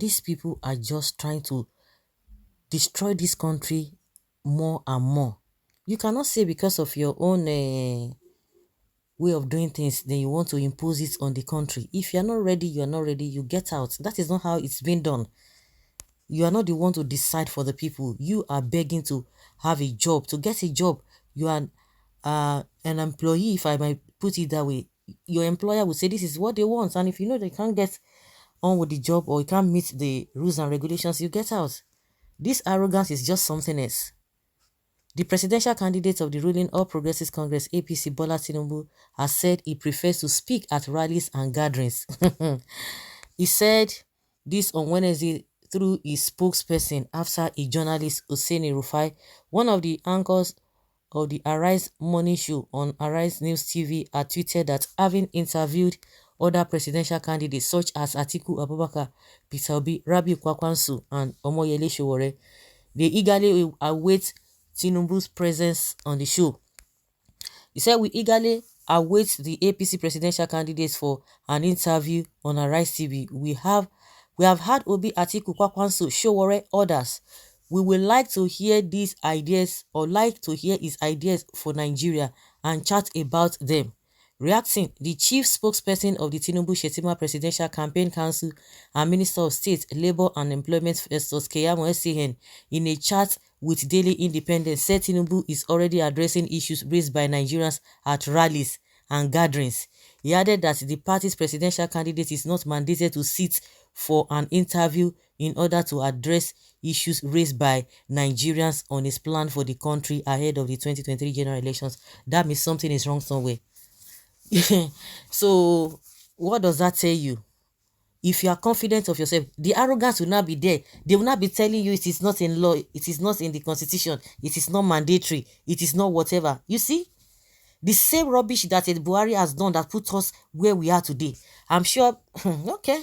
these people are just trying to destroy this country more and more. You cannot say because of your own way of doing things, then you want to impose it on the country. If you're not ready, you're not ready, you get out. That is not how it's been done. You are not the one to decide for the people. You are begging to have a job. To get a job, you are an employee, if I might put it that way. Your employer will say this is what they want, and if you know they can't get on with the job or you can't meet the rules and regulations, you get out. This arrogance is just something else. The presidential candidate of the ruling All Progressives Congress, APC, Bola Tinubu, has said he prefers to speak at rallies and gatherings. He said this on Wednesday through his spokesperson after a journalist, Hussaini Rufai, one of the anchors of the Arise morning show on Arise News TV, had tweeted that having interviewed other presidential candidates such as Atiku Abubakar, Peter Obi, Rabiu Kwakwansu, and Omoyele Sowore, they eagerly await Tinubu's presence on the show. He said, we eagerly await the APC presidential candidates for an interview on Arise TV. We have had Obi, Atiku, Kwakwansu, Sowore, others. We would like to hear these ideas or like to hear his ideas for Nigeria and chat about them. Reacting, the chief spokesperson of the Tinubu-Shettima Presidential Campaign Council and Minister of State, Labour and Employment, Festus Keyamo SCN, in a chat with Daily Independent, said Tinubu is already addressing issues raised by Nigerians at rallies and gatherings. He added that the party's presidential candidate is not mandated to sit for an interview in order to address issues raised by Nigerians on his plan for the country ahead of the 2023 general elections. That means something is wrong somewhere. So what does that tell you? If you are confident of yourself, the arrogance will not be there. They will not be telling you it is not in law, it is not in the constitution, it is not mandatory, it is not whatever. You see, the same rubbish that Buhari has done that put us where we are today. I'm sure okay,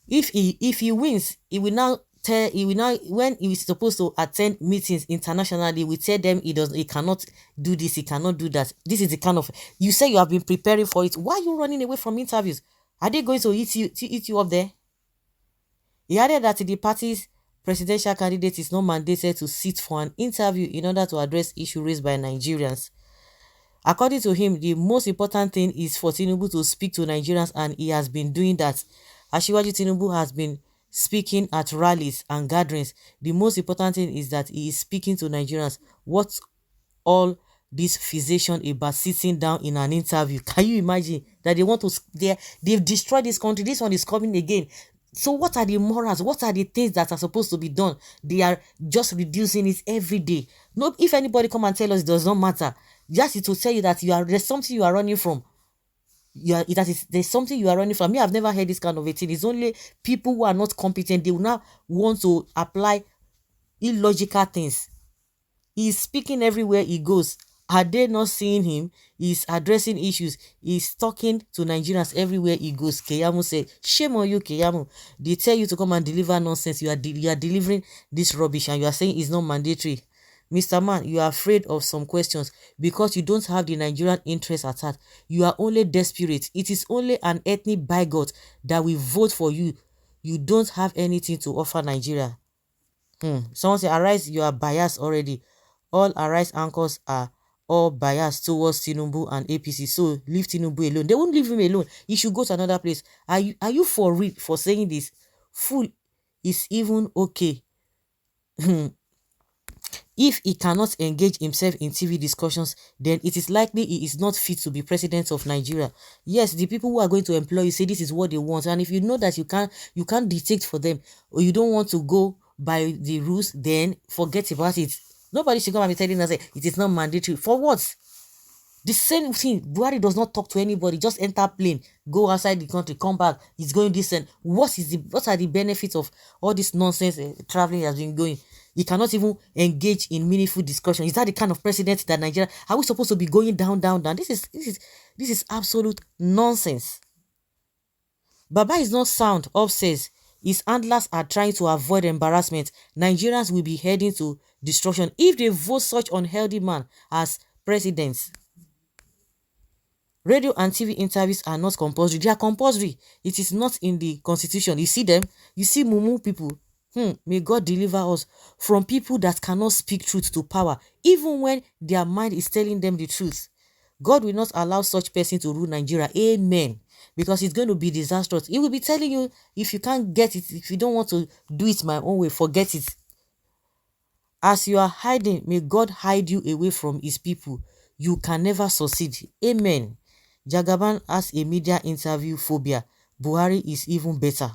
if he wins, he will now when he is supposed to attend meetings internationally, we tell them he cannot do this, he cannot do that. This is the kind of, you say you have been preparing for it. Why are you running away from interviews? Are they going to eat you up there? He added that the party's presidential candidate is not mandated to sit for an interview in order to address issues raised by Nigerians. According to him, the most important thing is for Tinubu to speak to Nigerians, and he has been doing that. Asiwaju Tinubu has been speaking at rallies and gatherings. The most important thing is that he is speaking to Nigerians. What's all this physician about sitting down in an interview? Can you imagine that they want to, they've destroyed this country, this one is coming again. So what are the morals? What are the things that are supposed to be done? They are just reducing it every day. No, if anybody come and tell us it does not matter, just to tell you that there's something you are running from. There's something you are running from. Me, I've never heard this kind of a thing. It's only people who are not competent, they will now want to apply illogical things. He's speaking everywhere he goes. Are they not seeing him? He's addressing issues. He's talking to Nigerians everywhere he goes. Keyamo said, shame on you, Keyamo. They tell you to come and deliver nonsense. You are delivering this rubbish and you are saying it's not mandatory. Mr. Man, you are afraid of some questions because you don't have the Nigerian interest at heart. You are only desperate. It is only an ethnic bigot that will vote for you. You don't have anything to offer Nigeria. Someone say, Arise, you are biased already. All Arise anchors are all biased towards Tinubu and APC. So leave Tinubu alone. They won't leave him alone. He should go to another place. Are you for real for saying this? Fool is even okay. If he cannot engage himself in TV discussions, then it is likely he is not fit to be president of Nigeria. Yes, the people who are going to employ you say this is what they want, and if you know that you can't dictate for them, or you don't want to go by the rules, then forget about it. Nobody should come and be telling us it is not mandatory. For what? The same thing, Buhari does not talk to anybody, just enter plane, go outside the country, come back, he's going this, and what are the benefits of all this nonsense traveling has been going? He cannot even engage in meaningful discussion. Is that the kind of president that Nigeria, are we supposed to be going down? This is absolute nonsense. Baba is not sound. Up says his handlers are trying to avoid embarrassment. Nigerians will be heading to destruction if they vote such unhealthy man as president. Radio and TV interviews are not compulsory. They are compulsory. It is not in the constitution. You see them? You see mumu people. May God deliver us from people that cannot speak truth to power, even when their mind is telling them the truth. God will not allow such person to rule Nigeria. Amen. Because it's going to be disastrous. He will be telling you, if you can't get it, if you don't want to do it my own way, forget it. As you are hiding, may God hide you away from his people. You can never succeed. Amen. Jagaban has a media interview phobia. Buhari is even better.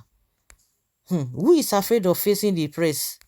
Who is afraid of facing the press?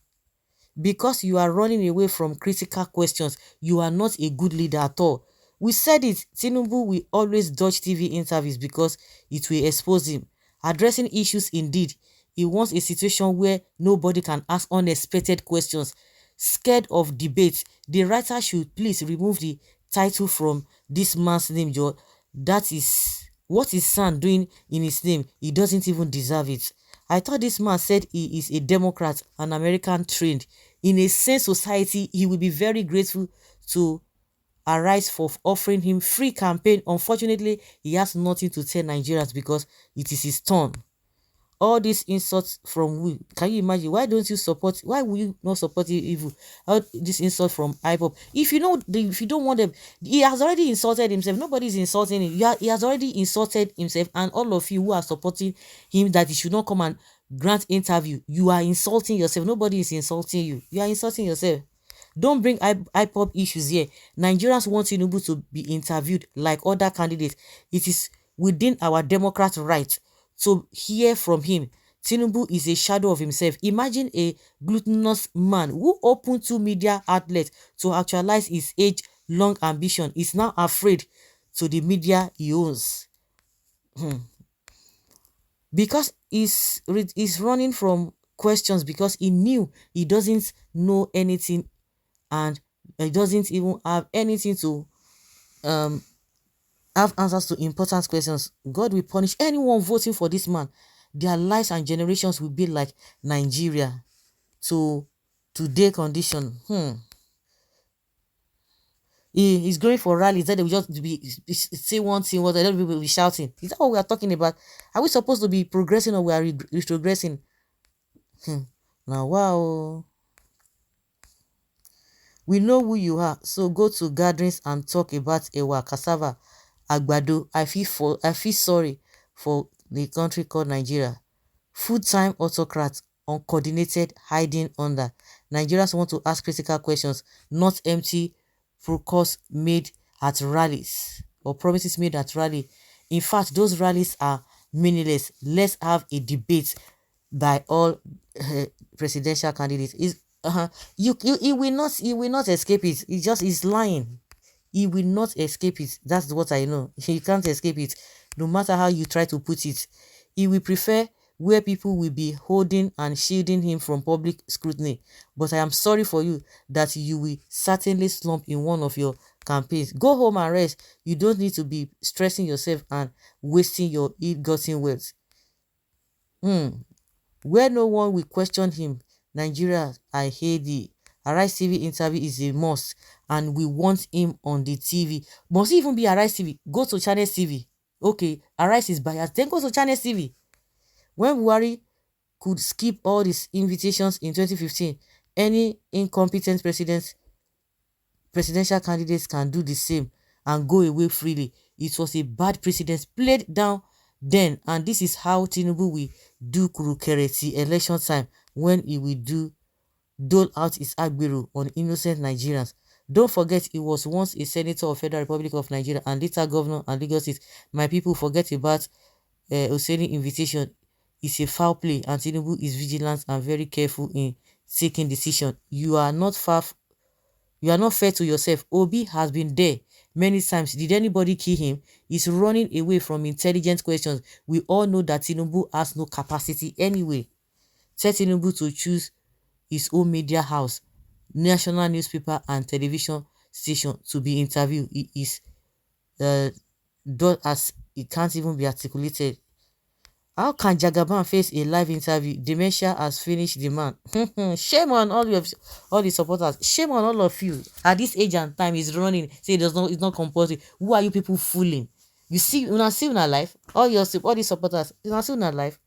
Because you are running away from critical questions, you are not a good leader at all. We said it, Tinubu will always dodge TV interviews because it will expose him. Addressing issues indeed. He wants a situation where nobody can ask unexpected questions. Scared of debate, the writer should please remove the title from this man's name, Joe. That is what is San doing in his name. He doesn't even deserve it. I thought this man said he is a Democrat, an American trained. In a sane society, he will be very grateful to Arise for offering him free campaign. Unfortunately, he has nothing to tell Nigerians because it is his turn. All these insults from who? Can you imagine? Why don't you support? Why will you not support evil? All this insult from IPOP. If you know, if you don't want them, he has already insulted himself. Nobody is insulting him. He has already insulted himself, and all of you who are supporting him that he should not come and grant interview, you are insulting yourself. Nobody is insulting you. You are insulting yourself. Don't bring IPOP issues here. Nigerians want Tinubu to be interviewed like other candidates. It is within our democrat right to hear from him. Tinubu is a shadow of himself. Imagine a gluttonous man who opened 2 media outlets to actualize his age-long ambition is now afraid to the media he owns. Because he's running from questions because he knew he doesn't know anything and he doesn't even have anything to have answers to important questions. God will punish anyone voting for this man. Their lives and generations will be like Nigeria to today condition. He's going for rallies that they will just be say one thing, what other people will be shouting. Is that what we are talking about? Are we supposed to be progressing or we are retrogressing? Now, wow. We know who you are, so go to gatherings and talk about ewa, cassava, agbado. I feel sorry for the country called Nigeria. Full-time autocrats, uncoordinated, hiding under. Nigerians want to ask critical questions, not empty promises made at rallies or promises made at rally. In fact, those rallies are meaningless. Let's have a debate by all presidential candidates. He will not escape it. He just is lying. He will not escape it. That's what I know. He can't escape it, no matter how you try to put it. He will prefer where people will be holding and shielding him from public scrutiny. But I am sorry for you that you will certainly slump in one of your campaigns. Go home and rest. You don't need to be stressing yourself and wasting your ill-gotten wealth. Where no one will question him. Nigeria, I hate thee. Arise TV interview is a must, and we want him on the TV. Must it even be Arise TV? Go to Channel TV. Okay, Arise is biased. Then go to Channel TV. When Buhari could skip all these invitations in 2015, any incompetent presidential candidates can do the same and go away freely. It was a bad precedent played down then, and this is how Tinubu will do kurukereti election time when he will dole out his agbero on innocent Nigerians. Don't forget, he was once a senator of Federal Republic of Nigeria and later governor and Lagos State. My people forget about Hussaini invitation. It's a foul play, and Tinubu is vigilant and very careful in taking decision. You are not fair to yourself. Obi has been there many times. Did anybody kill him? He's running away from intelligent questions. We all know that Tinubu has no capacity anyway. Tell Tinubu to choose his own media house, national newspaper and television station to be interviewed. He is as it can't even be articulated. How can Jagaban face a live interview? Dementia has finished the man. Shame on all the supporters. Shame on all of you. At this age and time, he's running. Say it's not compulsory. Who are you people fooling? You see una life, all these supporters, una see una life.